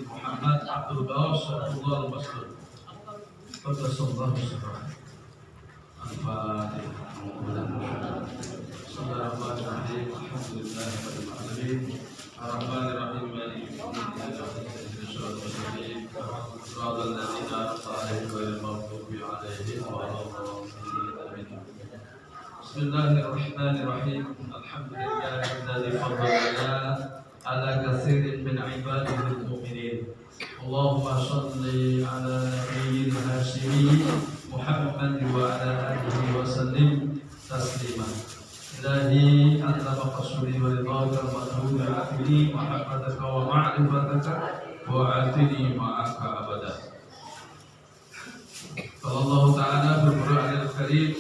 Muhammad Abdul Ghaus Abdullah Al-Masrur. Sallallahu alaihi wasallam. Al-Fatihah. Bismillahirrahmanirrahim. Alhamdulillahirabbil alamin. Ar-Rahmanir-Rahim. Maliki yaumiddin. Ihdinas siratal ladzina an'amta 'alaihim ghairil maghdubi 'alaihim waladdallin. Bismillahirrahmanirrahim. Alhamdulillahilladzi faddala ala katsirin min ibadihi al-mu'minin. Allahumma shalli ala nabiyyil hashimi Muhammad wa ala alihi wa sallim taslima. Ilahi anta maqsudi wa ridhaka madhuri atini mahabbataka wa ma'rifataka wa atini ma'aka abada. Allah Ta'ala bil-Qur'anil Karim.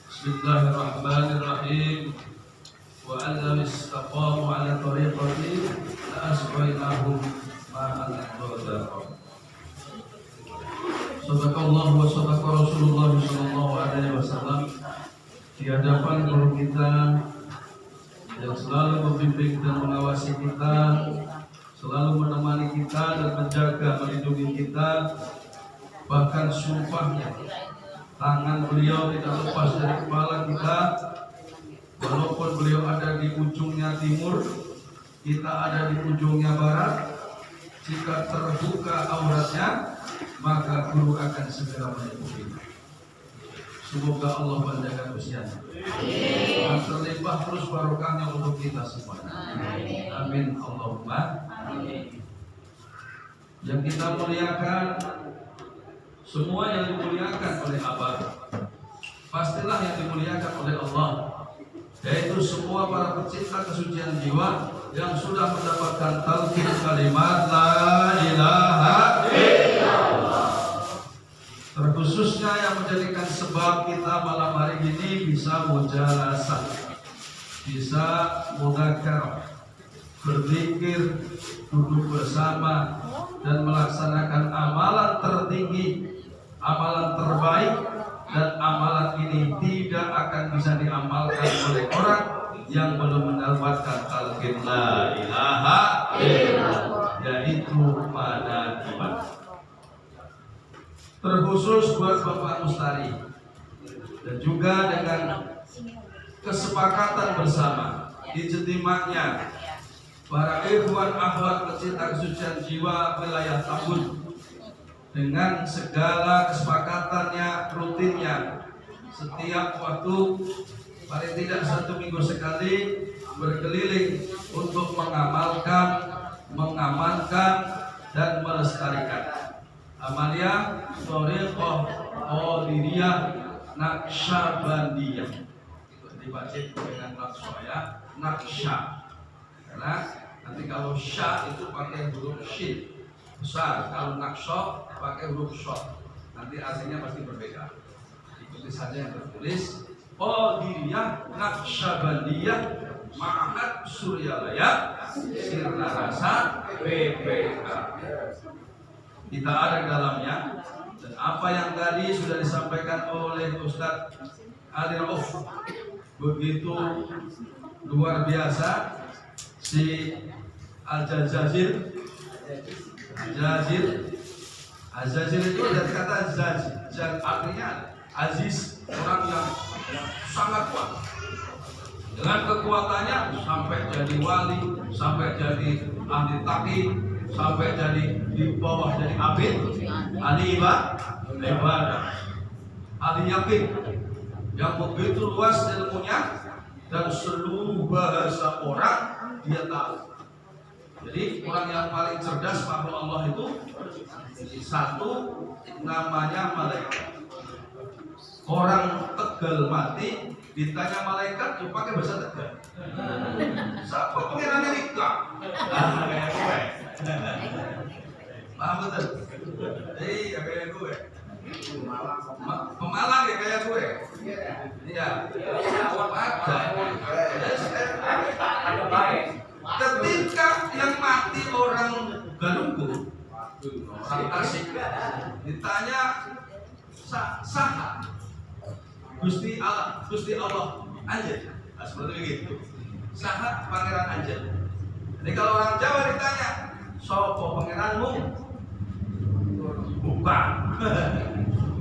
Bismillahirrahmanirrahim. Wa allam istaqamu ala tariqati la asqainahum ma'al ghadaq. Sadaqallah wa sadaqa Rasulullah sallallahu alaihi wasallam. Di hadapan guru kita yang selalu membimbing dan mengawasi kita, selalu menemani kita dan menjaga melindungi kita, bahkan sumpahnya tangan beliau tidak lepas dari kepala kita. Walaupun beliau ada di ujungnya timur, kita ada di ujungnya barat. Jika terbuka auratnya, maka guru akan segera menyembuhkan. Semoga Allah panjangkan usianya dan terlimpah terus barokahnya untuk kita semua. Amin Allahumma amin. Yang kita muliakan, semua yang dimuliakan oleh Abah, pastilah yang dimuliakan oleh Allah, yaitu semua para pecinta kesucian jiwa yang sudah mendapatkan talqin kalimat la ilaha illallah. Terkhususnya yang menjadikan sebab kita malam hari ini bisa mujalasah, bisa mudzakarah, berzikir, duduk bersama dan melaksanakan amalan tertinggi, amalan terbaik. Dan amalan ini tidak akan bisa diamalkan oleh orang yang belum mendapatkan talqin la ilaha illallah, yaitu pada iman. Terkhusus buat Bapak Mustari dan juga dengan kesepakatan bersama ijtima'nya para ikhwan akhwat pecinta kesucian jiwa wilayah Tambun, dengan segala kesepakatannya, rutinnya, setiap waktu paling tidak 1 minggu sekali berkeliling untuk mengamalkan, mengamankan dan melestarikan amalia thariqah qadiriyah naqsyabandiyah. Dibaca dengan maksudnya naqsya, karena nanti kalau sya itu pakai huruf shin besar, kalau naqsya pakai huruf shad, nanti artinya pasti berbeda. Ikuti saja yang tertulis. Qadiriyah Naqsyabandiyah Ma'had Suryalaya Sirna Rasa BPK. Kita ada di dalamnya, dan apa yang tadi sudah disampaikan oleh Ustadz Ali Rauf begitu luar biasa. Si Al-Jazazil Azazil itu dari kata Zaz, artinya aziz, orang yang sangat kuat. Dengan kekuatannya sampai jadi wali, sampai jadi ahli taqi, sampai jadi di bawah jadi abid, ahli ibadah, ahli yakin, yang begitu luas ilmunya dan seluruh bahasa orang dia tahu. Jadi orang yang paling cerdas makhluk Allah itu satu, namanya malaikat. Orang Tegal mati ditanya malaikat, ya pakai bahasa Tegal. Siapa pengen Amerika? Kayak gue. Paham betul? Iya kayak gue. Pemalang ya kayak gue. Iya. Ada baik. Ketika yang mati orang Galunggung, orang Tasik, ditanya Saha Gusti Allah Anjen. Nah, seperti itu. Saha Pangeran Anjen. Jadi kalau orang Jawa ditanya, sopo pangeranmu? Bukan.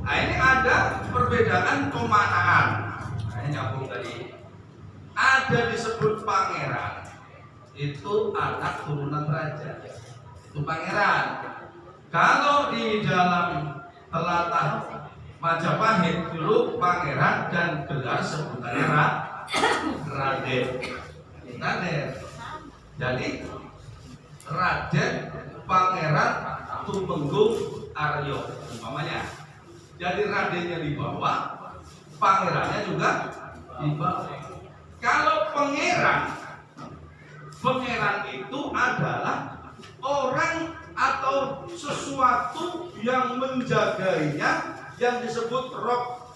Nah, ini ada perbedaan pemaknaan. Nah, ini nyambung tadi. Ada disebut pangeran, itu anak turunan raja, itu pangeran. Kalau di dalam telatah Majapahit dulu pangeran dan gelar sebutannya Raden. Jadi Raden Pangeran Tumenggung Aryo umpamanya. Jadi Radennya di bawah, pangerannya juga di bawah. Kalau pangeran itu adalah orang atau sesuatu yang menjaganya, yang disebut Rob.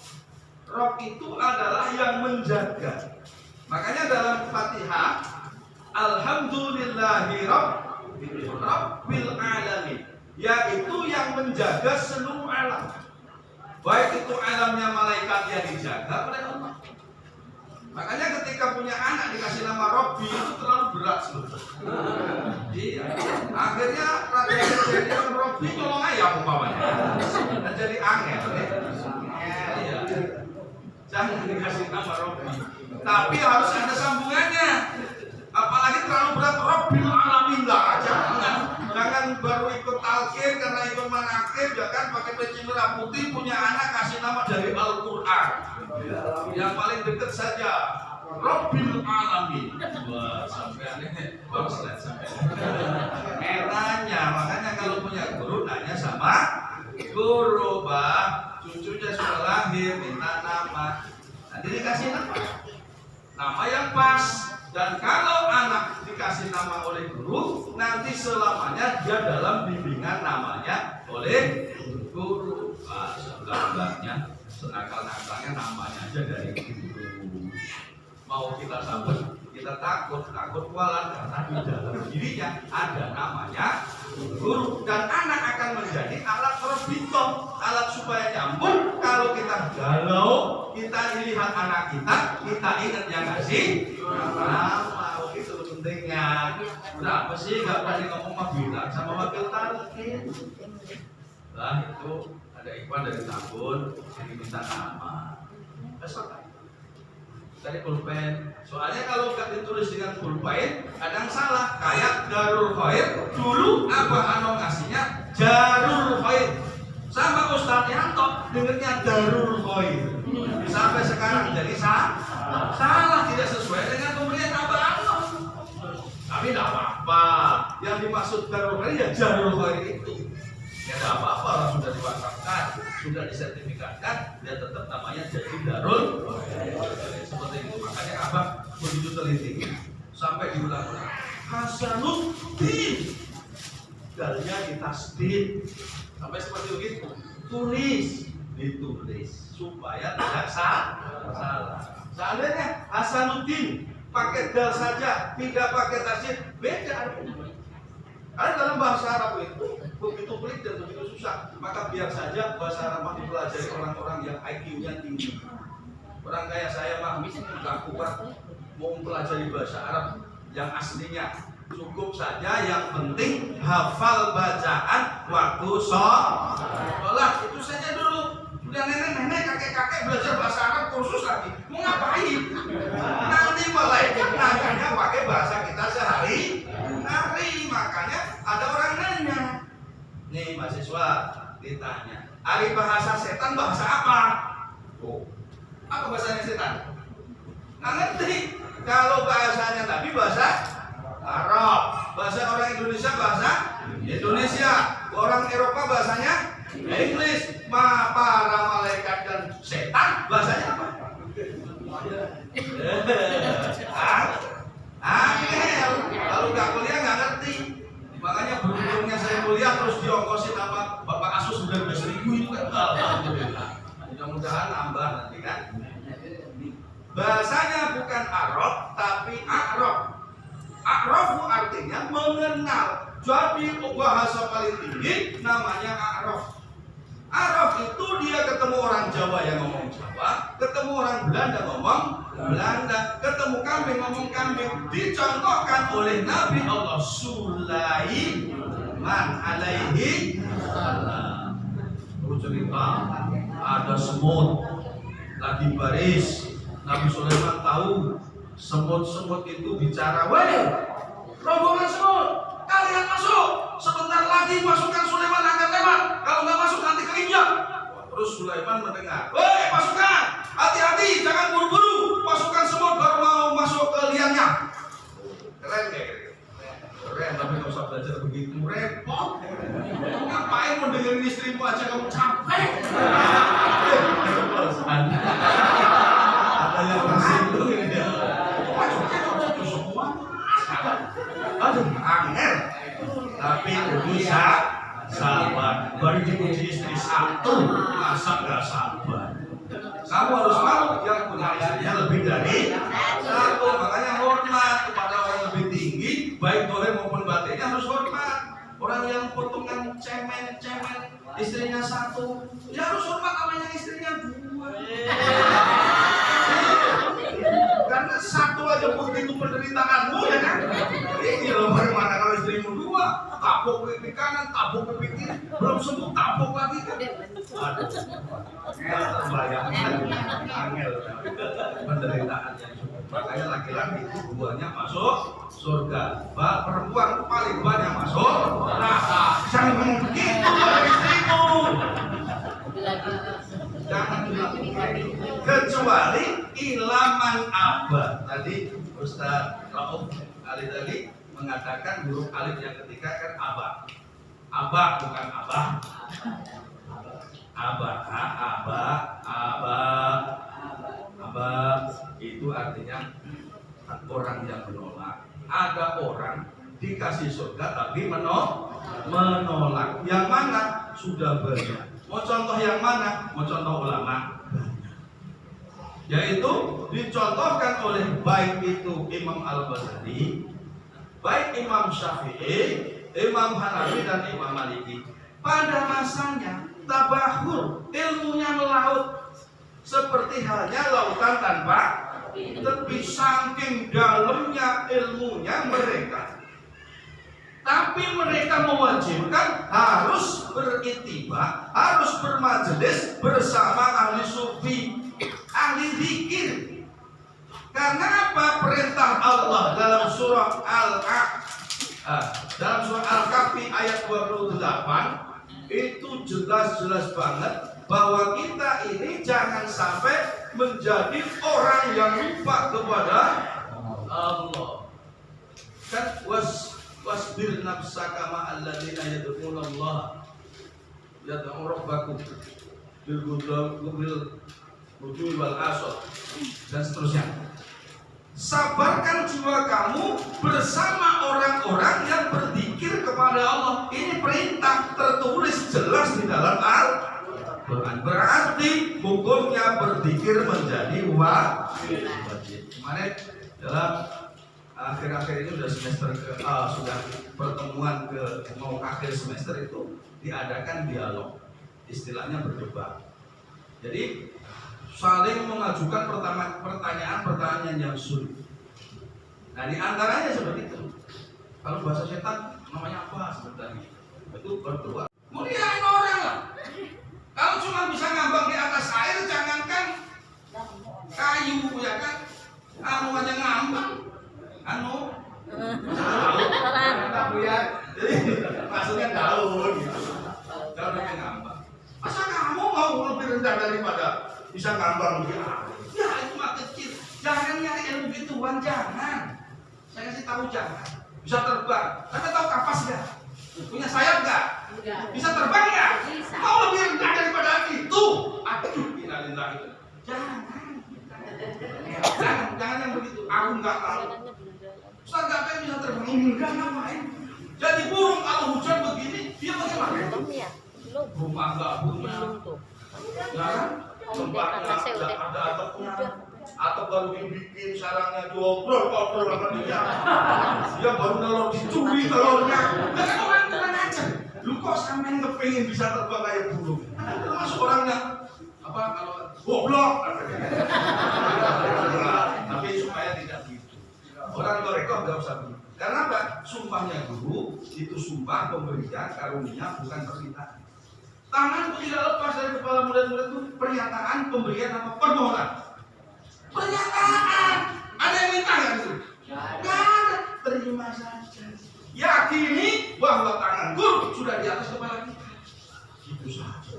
Rob itu adalah yang menjaga. Makanya dalam Fatihah, Alhamdulillahi Rabbil Alamin, yaitu yang menjaga seluruh alam. Baik itu alamnya malaikat yang dijaga oleh Allah. Makanya ketika punya anak dikasih nama Robbi itu terlalu berat sebetulnya. Iya. Akhirnya rakyat jadi Robbi tolong ayam umpamanya. Dan jadi angel. Iya. Jangan dikasih nama Robbi. Tapi harus ada sambungannya. Apalagi terlalu berat Robbil Alamin lah. Jangan baru ikut talqin karena ikut manakib ya kan pakai peci merah putih punya anak kasih nama dari Al-Qur'an. Yang paling dekat saja Rabbil Alamin. Wah, sampai aneh. Bagus lah sampai. Nanya, makanya kalau punya guru nanya sama guru, Bah, cucunya sudah lahir minta nama. Nanti dikasih nama yang pas. Dan kalau anak dikasih nama oleh guru, nanti selamanya dia dalam bimbingan namanya oleh guru. Sebenarnya senakal-nakalnya namanya aja dari guru. Mau kita sambut, kita takut kualat karena di dalam dirinya ada namanya guru. Dan anak akan menjadi alat perbintung, alat supaya nyambung. Kalau kita galau, kita lihat anak kita ingat yang ngasih nama. Itu pentingnya. Berapa sih gak berani ngomong mah bilang sama wakil talqin. Lah itu ada Ikhwan dari Tambun yang minta nama. Besok dari pulpen. Soalnya kalau nggak ditulis dengan pulpen, kadang salah. Kayak Darul Khair dulu apa Ano ngasihnya Jarul Khair. Sama Ustadz Yanto dengernya Darul Khair. Sampai sekarang jadi salah, tidak sesuai dengan pemberian Abah Ano. Tapi tidak apa-apa. Yang dimaksud Darul Khair ya Jarul Khair itu. Ya tidak apa-apa, orang sudah diwakafkan, sudah disertifikatkan, dia tetap namanya jadi Darul seperti itu. Makanya Abah begitu teliti sampai diulang-ulang Hasanuddin, dalnya ditasdid sampai seperti begitu. Ditulis supaya tidak salah. Seandainya Hasanuddin pakai dal saja, tidak pakai tasdid, beda artinya. Karena dalam bahasa Arab itu begitu pelik dan begitu susah, maka biar saja bahasa Arab dipelajari orang-orang yang IQ-nya tinggi. Orang kayak saya mah nggak kuat mau mempelajari bahasa Arab yang aslinya. Cukup saja yang penting hafal bacaan waktu sholat. Itu saja dulu. Udah nenek-nenek, kakek-kakek belajar bahasa Arab kursus lagi. Mau ngapain? Nanti malaikat nanyanya pakai bahasa kita sehari-hari. Makanya ada orang nanya. Nih mahasiswa ditanya, ari bahasa setan bahasa apa? Oh, apa bahasanya setan? Nggak ngerti. Kalau bahasanya Nabi bahasa Arab, bahasa orang Indonesia bahasa Indonesia, orang Eropa bahasanya Inggris. Para malaikat dan setan bahasanya apa? Angel. Kalau nggak kuliah nggak ngerti. Makanya beruntungnya saya kuliah terus diongkosin sama Bapak Asus sudah 12.000 itu kan. Alhamdulillah. Mudah-mudahan nambah nanti kan. Bahasanya bukan Arab tapi A'rab. A'rab artinya mengenal. Jadi bahasa paling tinggi namanya A'rab. Arab itu dia ketemu Jawa yang ngomong Jawa, ketemu orang Belanda ngomong Belanda, ketemu kambing ngomong kambing. Dicontohkan oleh Nabi Allah Sulaiman alaihi salam. Cerita ada semut lagi baris. Nabi Sulaiman tahu semut-semut itu bicara, "Woi, rombongan semut, kalian masuk. Sebentar lagi pasukan Sulaiman akan lewat. Kalau nggak masuk nanti keinjak." Terus Sulaiman mendengar, "Woi pasukan, hati-hati, jangan buru-buru. Pasukan semut baru mau masuk ke liangnya." Keren kayak keren, tapi nggak usah belajar begitu repot. Ngapain mau dengerin istrimu aja kamu capek? Ada yang tersinggung ini dia. Semua. Aduh, angel. Tapi bisa sabar. Baru dipuji istri satu, masa nggak sabar? Kamu harus malu yang punya istrinya lebih dari satu. Makanya hormat kepada orang lebih tinggi, baik dohir maupun batinnya harus hormat. Orang yang potongan cemen-cemen istrinya satu, ya harus hormat namanya istrinya dua. Karena satu aja begitu penderitaanmu ya kan. Ini loh bagaimana kalau istrimu dua, tabuk pipi kanan, tabuk pipi kiri, belum sembuh tabuk lagi kan. Aduh, nggak terbayangkan angel penderitaan yang cukup. Makanya laki-laki itu duanya masuk surga, perempuan paling banyak masuk neraka. Jangan ngomong begitu pada istrimu. Jangan dilakukan kecuali ilaman abad. Tadi Ustaz Rauf Ali tadi mengatakan huruf alif yang ketiga kan abah. Abah bukan abah. Abah itu artinya orang yang menolak. Ada orang dikasih surga tapi menolak. Yang mana? Sudah banyak. Mau contoh yang mana? Mau contoh ulama, yaitu dicontohkan oleh baik itu Imam Al-Ghazali, baik Imam Syafi'i, Imam Hanafi dan Imam Maliki. Pada masanya tabahur, ilmunya melaut seperti halnya lautan tanpa tepi, saking dalamnya ilmunya mereka. Tapi mereka mewajibkan harus beritiba, harus bermajelis bersama ahli sufi, ahli zikir. Karena apa? Perintah Allah dalam surah Al-Kahfi ayat 28 itu jelas-jelas banget bahwa kita ini jangan sampai menjadi orang yang lupa kepada Allah. Kan wasbir nafsaka ma'al ladzina yad'una Allah yad'u rabbakum bil ghudwi wal asal dan seterusnya. Sabarkan jiwa kamu bersama orang-orang yang berzikir kepada Allah. Ini perintah tertulis jelas di dalam Al-Quran. Berarti hukumnya berzikir menjadi wajib. Kemarin dalam akhir-akhir ini sudah pertemuan mau akhir semester itu diadakan dialog, istilahnya berdebat. Jadi saling mengajukan pertanyaan yang sulit. Nah di antaranya seperti itu. Kalau bahasa setan namanya apa sebenarnya? Itu berdebat. Muliain orang lah. Kalau cuma bisa ngambang di atas air, jangankan kayu ya kan? Kamu aja ngambang. Maksudnya daun gitu. Daunnya ngambang. Masa kamu mau lebih rendah daripada bisa ngambang gitu? Ya itu mah kecil. Jangan nyari ilmu gituan, jangan. Saya kasih tahu jangan. Bisa terbang. Tapi tahu kapas nggak? Punya sayap nggak? Bisa terbang nggak? Mau lebih rendah daripada itu? Aduh, innalillahi. Jangan yang begitu. Aku nggak tahu. Ustaz nggak pengen bisa terbang, enggak ngapain? Jadi burung kalau hujan begini, dia bagaimana? Rumah nggak punya, ya kan? Tempatnya ada atapnya, atap baru dibikin sarangnya diobrol sama dia. Dia baru nelor dicuri telurnya. Dan orang kurang ajar. Lu kok sampai ngepengen bisa terbang kayak burung? Termasuk orangnya apa kalau goblok. Tapi supaya tidak gitu. Orang toreko nggak usah begitu. Karena apa? Sumpahnya guru itu sumpah pemberian karunia bukan permintaan. Tanganku tidak lepas dari kepala murid-murid itu pernyataan pemberian apa permohonan. Pernyataan. Ada yang minta nggak itu? Nggak ada. Terima saja. Yakini bahwa tangan guru sudah di atas kepala kita. Itu saja.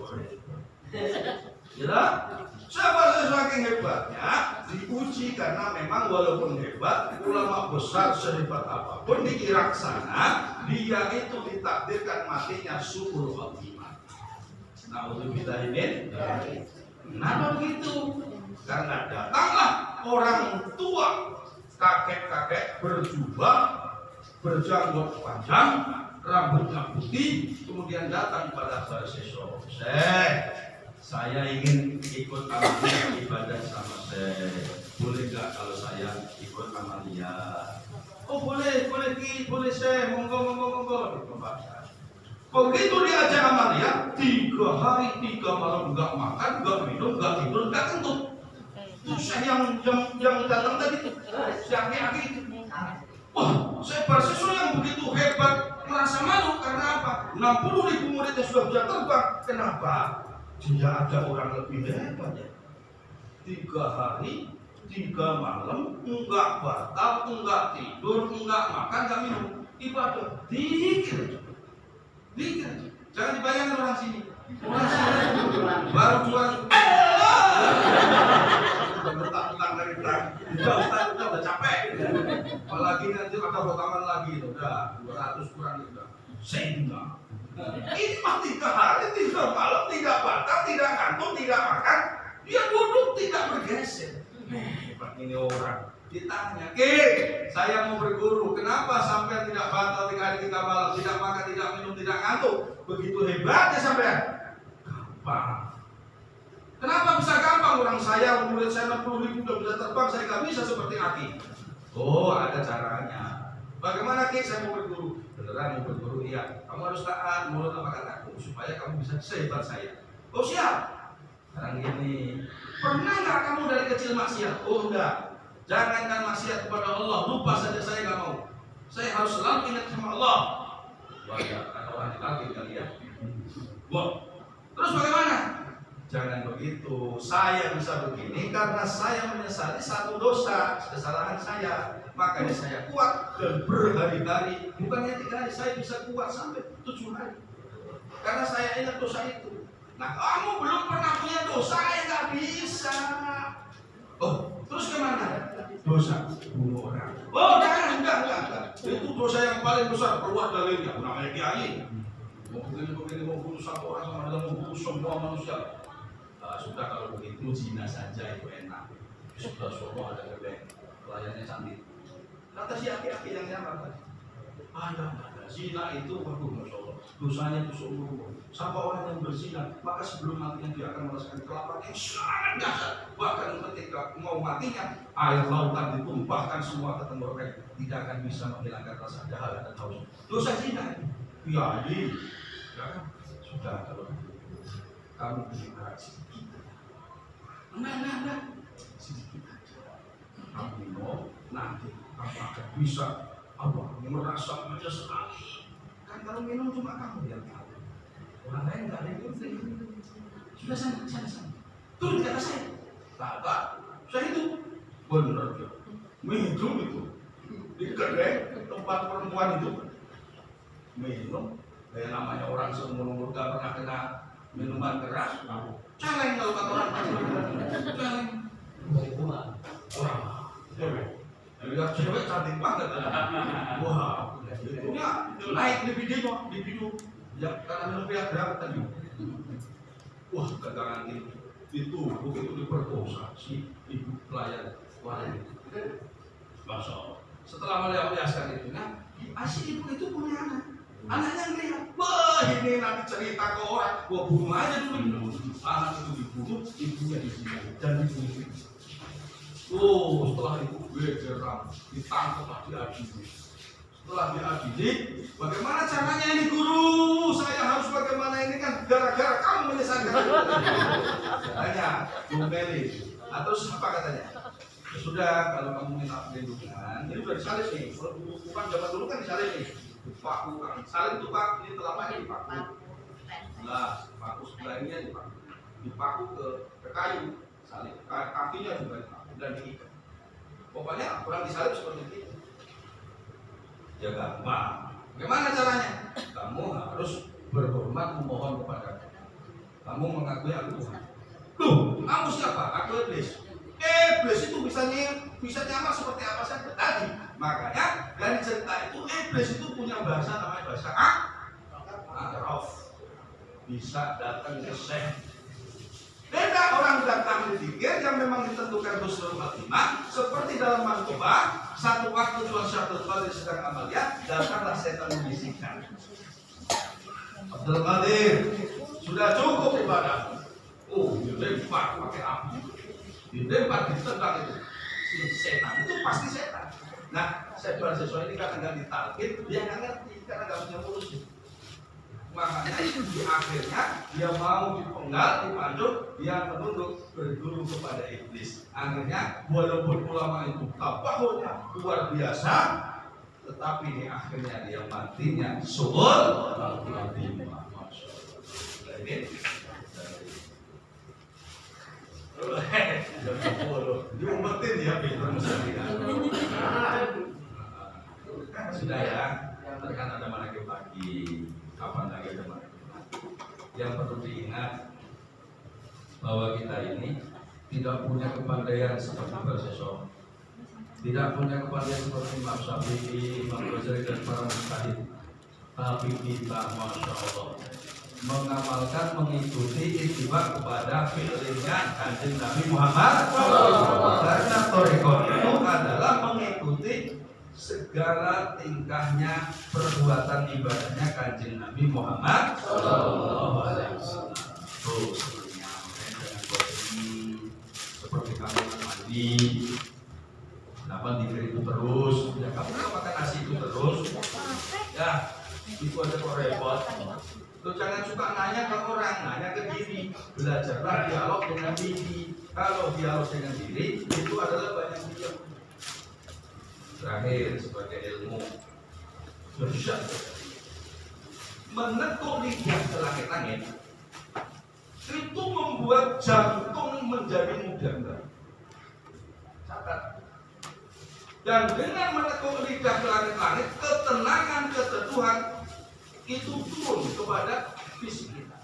Ya, siapa saking hebatnya diuji karena memang walaupun hebat, ulama besar sehebat apapun di Irak sana, dia itu ditakdirkan matinya suul khotimah. Nah, untuk kita ini, kenapa begitu? Karena datanglah orang tua, kakek-kakek berjubah, berjanggut panjang, rambutnya putih, kemudian datang pada Barseso. Saya ingin ikut amalia ibadah sama saya. Boleh nggak kalau saya ikut amalia? Oh boleh saya. Monggo. Begitu diajak amalia, 3 hari 3 malam nggak makan, nggak minum, nggak tidur, nggak kentut. Itu saya yang datang tadi, si aki-aki itu. Wah, saya Barseso yang begitu hebat merasa malu karena apa? 60.000 murid yang sudah bisa terbang. Kenapa? Dia ada orang lebih hebat ya. 3 hari 3 malam enggak batal, enggak tidur, enggak makan, enggak minum. Ibadah dikir. Jangan dibayangkan orang sini. Baru jual. Bentak-bentak dari belakang. Udah capek. Apalagi nanti ada potongan lagi, udah 200 kurang udah. Sehingga ini mah 3 hari 3 malam tidak batal, tidak ngantuk, tidak makan, dia duduk tidak bergeser. Hebat ini orang. Ditanya, saya mau berguru, kenapa sampai tidak batal 3 hari 3 malam, tidak makan, tidak minum, tidak ngantuk? Begitu hebatnya sampai. Gampang. Kenapa bisa gampang? Orang saya, murid saya 60.000 udah bisa terbang, saya nggak bisa seperti Aki. Oh, ada caranya. Bagaimana saya mau berguru? Beneran mau berguru? Iya. Kamu harus taat menurut apa kataku supaya kamu bisa sehebat saya. Oh siap. Sekarang gini, pernah nggak kamu dari kecil maksiat? Oh enggak. Jangankan maksiat kepada Allah, lupa saja saya nggak mau. Saya harus selalu ingat sama Allah. Wah ya, kata orang lagi kali ya. Wah. Terus bagaimana? Jangan begitu. Saya bisa begini karena saya menyesali satu dosa, kesalahan saya. Makanya saya kuat dan berhari-hari, bukannya 3 hari, saya bisa kuat sampai 7 hari. Karena saya ingat dosa itu. Nah, kamu belum pernah punya dosa, ya nggak bisa. Oh, terus kemana? Dosa bunuh orang. Oh, jangan, enggak. Itu dosa yang paling besar, keluar dalilnya. Namanya kiai. Mau begini, mau bunuh satu orang sama dengan mau bunuh semua manusia. Sudah kalau begitu zina saja itu enak. Sudah semua ada gebeng, pelayannya cantik. Kata si aki-aki yang nyamar tadi, ada zina itu, waduh masya Allah, dosanya itu seumur. Siapa orang yang berzina, maka sebelum matinya dia akan merasakan kelaparan yang sangat dahsyat. Bahkan ketika mau matinya, air lautan ditumpahkan semua ke tenggorokan, tidak akan bisa menghilangkan rasa dahaga dan haus. Dosa zina, ya sudah kalau kamu beribadah sedikit. Enggak, sedikit aja. Kamu mau nanti kamu akan bisa merasa menyesali. Kan kalau minum cuma kamu yang tahu. Orang lain nggak ada yang minum. Sudah sana. Turun ke atas saya. Tak. Saya itu benar ya. Minum itu di kedai tempat perempuan itu minum. Kayak namanya orang seumur-umur gak pernah kena minuman keras. Celeng kalau kata orang celeng. Wah, lihat cewek cantik banget. Wah, punya naik di video. Ya, karena lebih berapa tadi? Wah, keterangan itu begitu diperkosa si ibu pelayan wanita. Masya Allah. Setelah melepaskan itu, si ibu itu punya anak. Anaknya ngelihat, wah ini nanti cerita ke orang, gua bunuh aja dulu. Anak itu dibunuh, ibunya dibunuh dan dibunuh. Oh, setelah itu geram, ditangkap lagi. telah diadili. Bagaimana caranya ini guru? Saya harus bagaimana ini kan gara-gara kamu menyesatkan. Katanya, Bu Meli atau siapa katanya? Ya sudah, kalau kamu minta perlindungan, ini udah disalib nih. Kalau bukan zaman dulu kan disalib nih. Dipaku kan. Salib itu Pak, ini telapaknya dipaku. Nah, paku sebelahnya dipaku ke kayu. Salib kakinya juga dipaku dan diikat. Pokoknya kurang disalib seperti itu. Ya gampang. Bagaimana caranya? Kamu harus berhormat memohon kepada kamu mengakui aku Tuhan. Loh, kamu siapa? Aku iblis. Iblis itu bisa nyamar seperti apa saja tadi. Makanya dari cerita itu iblis itu punya bahasa namanya bahasa Araf. Bisa datang ke syekh. Beda orang datang dipikir yang memang ditentukan husnul khatimah seperti dalam Mankobah. Satu waktu Tuan Syabdul Qadir sedang amalia, datanglah setan membisikkan. Abdul Qadir, sudah cukup ibadah. Oh, dilempar pakai api. Dilempar ditendang itu. Si setan itu pasti setan. Nah, setan sesuai ini karena nggak ditalkin, dia nggak ngerti karena nggak punya mulus. Makanya di akhirnya dia mau dipenggal, dipanjuk, dia menunduk berguru kepada iblis. Akhirnya walaupun ulama itu tabahnya luar biasa, tetapi di akhirnya dia matinya suul khatimah. Ini diumpetin ya pinter sudah ya, kan ada manakib lagi. Kapan lagi teman? Yang perlu diingat bahwa kita ini tidak punya kepandaian seperti Profesor, tidak punya kepandaian seperti Imam Syafi'i, Imam Ghazali dan para mujtahid, tapi kita masya Allah mengamalkan mengikuti ittiba kepada fi'ilnya Kanjeng Nabi Muhammad. Karena thariqah itu adalah mengikuti segala tingkahnya, perbuatan ibadahnya Kanjeng Nabi Muhammad Sallallahu Alaihi Wasallam. Tuh seperti dengan body, seperti kamu mandi, kenapa dikir itu terus? Ya kamu makan nasi itu terus? Ya itu aja kok repot. Tuh jangan suka nanya ke orang, nanya ke diri. Belajarlah dialog dengan diri. Kalau dialog dengan diri itu adalah banyak diam. Terakhir sebagai ilmu bersyat menekuk lidah ke langit-langit itu membuat jantung menjadi mudah. Catat. Dan dengan menekuk lidah ke langit-langit, ketenangan, keteduhan itu turun kepada fisik kita.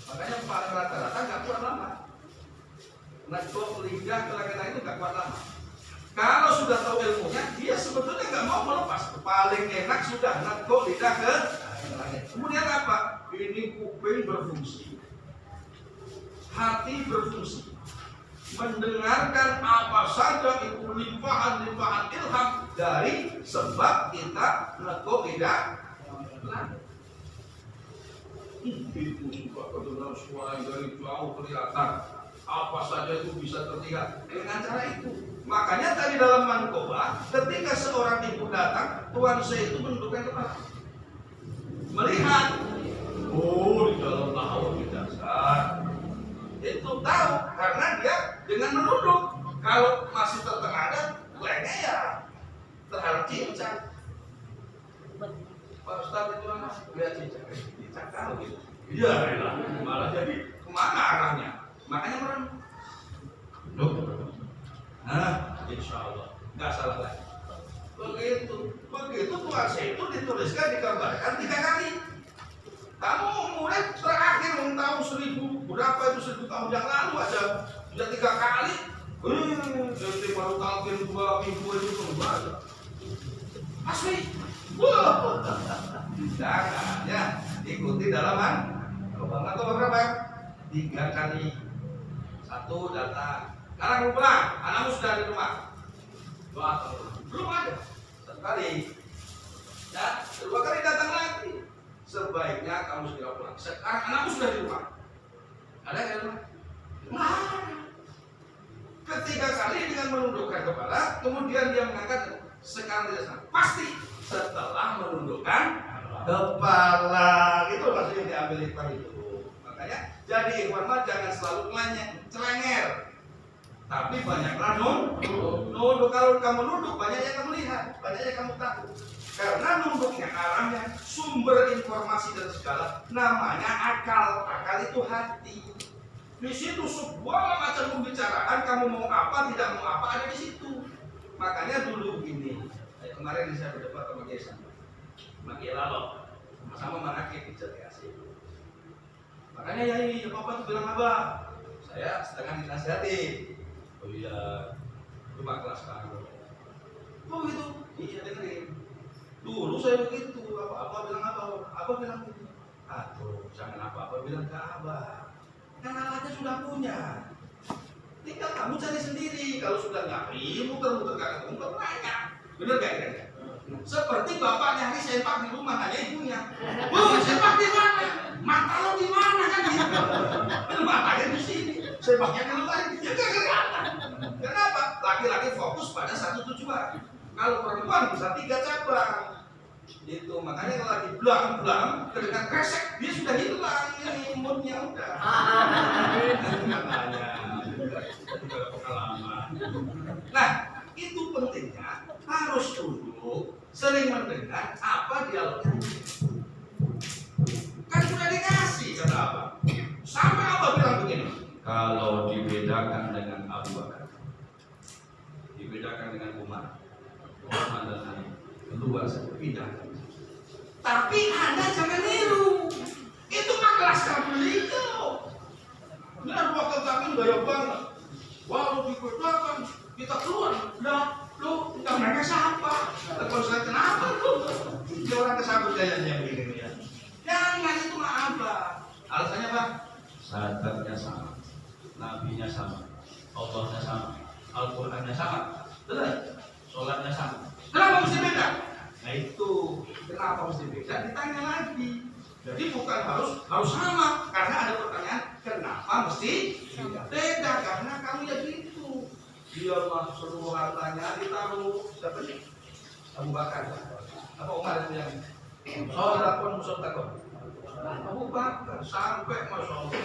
Makanya paling rata-rata nggak kuat lama. Menekuk lidah ke langit-langit itu nggak kuat lama. Kalau sudah tahu ilmunya, dia sebetulnya nggak mau melepas. Paling enak sudah nekuk lidah ke langit. Kemudian apa? Ini kuping berfungsi, hati berfungsi, mendengarkan apa saja itu limpahan-limpahan ilham dari sebab kita nekuk lidah langit. Itu juga kedengaran suara dari jauh kelihatan. Apa saja itu bisa terlihat dengan cara itu. Makanya tadi dalam Mankobah, ketika seorang ibu datang, tuan saya itu menundukkan kepala, melihat, oh di dalam laut di dasar, itu tahu karena dia dengan menunduk. Kalau masih tertengadah, lainnya ya terhadap cincang. Pak Ustadz itu anak lihat cincang tahu gitu. Iya, malah jadi kemana arahnya? Makanya merenung. Nah, insya Allah nggak salah lagi. Begitu tuan saya itu dituliskan, digambarkan 3 kali. Kamu murid terakhir tahun 1000 berapa itu 1000 tahun yang lalu aja sudah 3 kali. Jadi baru talqin 2 minggu itu kembali. Asli. Jangan ya ikuti dalaman. Kalau berapa? 3 kali. 1 datang. Sekarang mau pulang, anakmu sudah di rumah. Belum ada. 1 kali. Ya, 2 kali datang lagi. Sebaiknya kamu segera pulang. Sekarang anakmu sudah di rumah. Ada yang di rumah? Nah. Ketiga kali dengan menundukkan kepala, kemudian dia mengangkat. Sekarang tidak sama. Pasti setelah menundukkan kepala. Itu maksudnya yang diambil ikhwan itu. Makanya jadi ikhwan mah jangan selalu celenger, tapi banyaklah nunduk. Kalau kamu nunduk, banyak yang kamu lihat, banyak yang kamu tahu. Karena nunduknya arahnya sumber informasi dan segala namanya akal. Akal itu hati. Di situ sebuah macam pembicaraan, kamu mau apa, tidak mau apa, ada di situ. Makanya dulu gini, kemarin saya berdebat sama Kiai Maki Lalo, sama Manakib di Jatiasi. Makanya ya Bapak tuh bilang apa? Saya setengah dinasihati. Oh iya, cuma kelas kamu. Oh gitu? Iya dengerin. Dulu saya begitu, apa bilang apa? Apa bilang gitu? Aduh, jangan apa bilang ke Abah. Kan alatnya sudah punya, tinggal kamu cari sendiri. Kalau sudah nyari, muter-muter gak ketemu, banyak. Bener gak kira-kira? Seperti bapak nyari sempak di rumah, hanya ibunya. Bu, sempak di mana? Mata lo di mana kan gitu? Matanya di sini, sempaknya di luar, ya gak kelihatan. Kenapa? Laki-laki fokus pada satu tujuan. Kalau perempuan bisa 3 cabang. Itu makanya kalau lagi belang kedengar kresek, dia sudah hilang ini moodnya udah. Makanya juga pengalaman. Nah, itu pentingnya harus duduk, sering mendengar apa dialognya. Kan sudah dikasih kata apa? Sampai apa bilang begini? Kalau dibedakan dengan Abu Bakar, dibedakan dengan Umar, Utsman dan Ali, kedua saya pindah. Tapi Anda jangan niru. Itu mah kelas beliau. Benar waktu kami gaya banget. Walau dibedakan kita keluar. Lah, lu enggak mereka siapa? Kalau saya kenapa lu? Dia orang kesabut gayanya begini ya. Jangan itu mah apa? Alasannya apa? Sahabatnya sama, nabinya sama, Allahnya sama, Al-Qur'annya sama. Benar? Sholatnya sama. Kenapa mesti beda? Nah itu kenapa mesti beda? Ditanya lagi. Jadi bukan harus sama, karena ada pertanyaan kenapa mesti beda? Karena kamu ya gitu. Dia mah seluruh hartanya ditaruh siapa sih? Abu Bakar. Apa Umar yang Sodakon Musodakon. Abu Bakar sampai Masya Allah.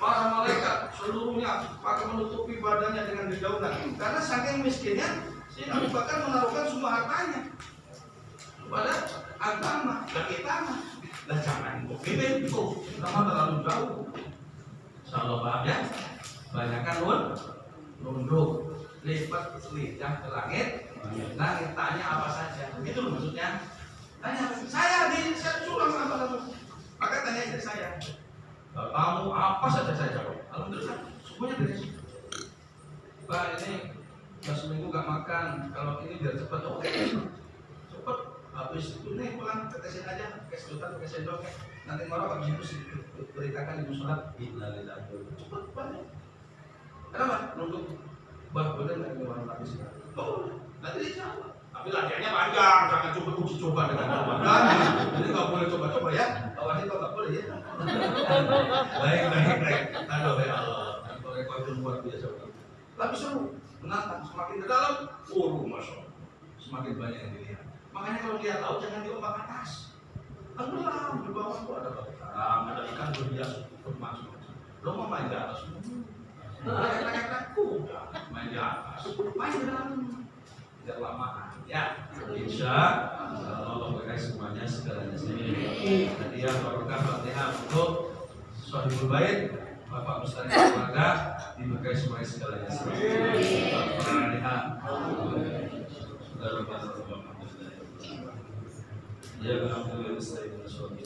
Para malaikat seluruhnya pakai menutupi badannya dengan dedaunan. Karena saking miskinnya si Abu Bakar menaruhkan semua hartanya pada agama dan kita mah. Lah jangan begitu itu, kita terlalu jauh. Salah paham ya? Banyakkan nunduk, lipat lidah ke langit. Langit tanya apa saja. Begitu loh maksudnya. Tanya saya curang apa kamu? Maka tanya dari saya. Kamu apa saja saya jawab. Alhamdulillah semuanya dari situ. Pak ini seminggu gak makan. Kalau ini biar cepat, oke. Cepat. Habis itu nih pulang tetesin aja, pakai sedotan, pakai sendok. Nanti marah habis itu beritakan di musola. Innalillahi cepat banget. Kenapa? Nunduk. Bah, bener nggak ini orang habis? Oh, nanti dijawab. Tapi latihannya panjang, jangan coba uji coba dengan coba. Jadi nggak boleh coba-coba ya. Awasin kok nggak boleh ya. Baik. Aduh ya Allah, rekor itu luar biasa. Tapi seru, menantang. Semakin ke dalam, masya Allah, semakin banyak yang dilihat. Makanya kalau dia tahu jangan diombak atas. Tenggelam di bawah itu ada barang, ada ikan berhias bermasuk. Lo mau main di atas? Rakyat kuda main di atas, main di dalam. Tidak lama ya, insya Allah berkait semuanya segalanya sendiri. Jadi ya barokah Fatihah untuk Sohibul Bait, Bapak Mustari keluarga diberkahi semuanya segalanya sendiri. Fatihah. Ya, alhamdulillah, saya bersyukur.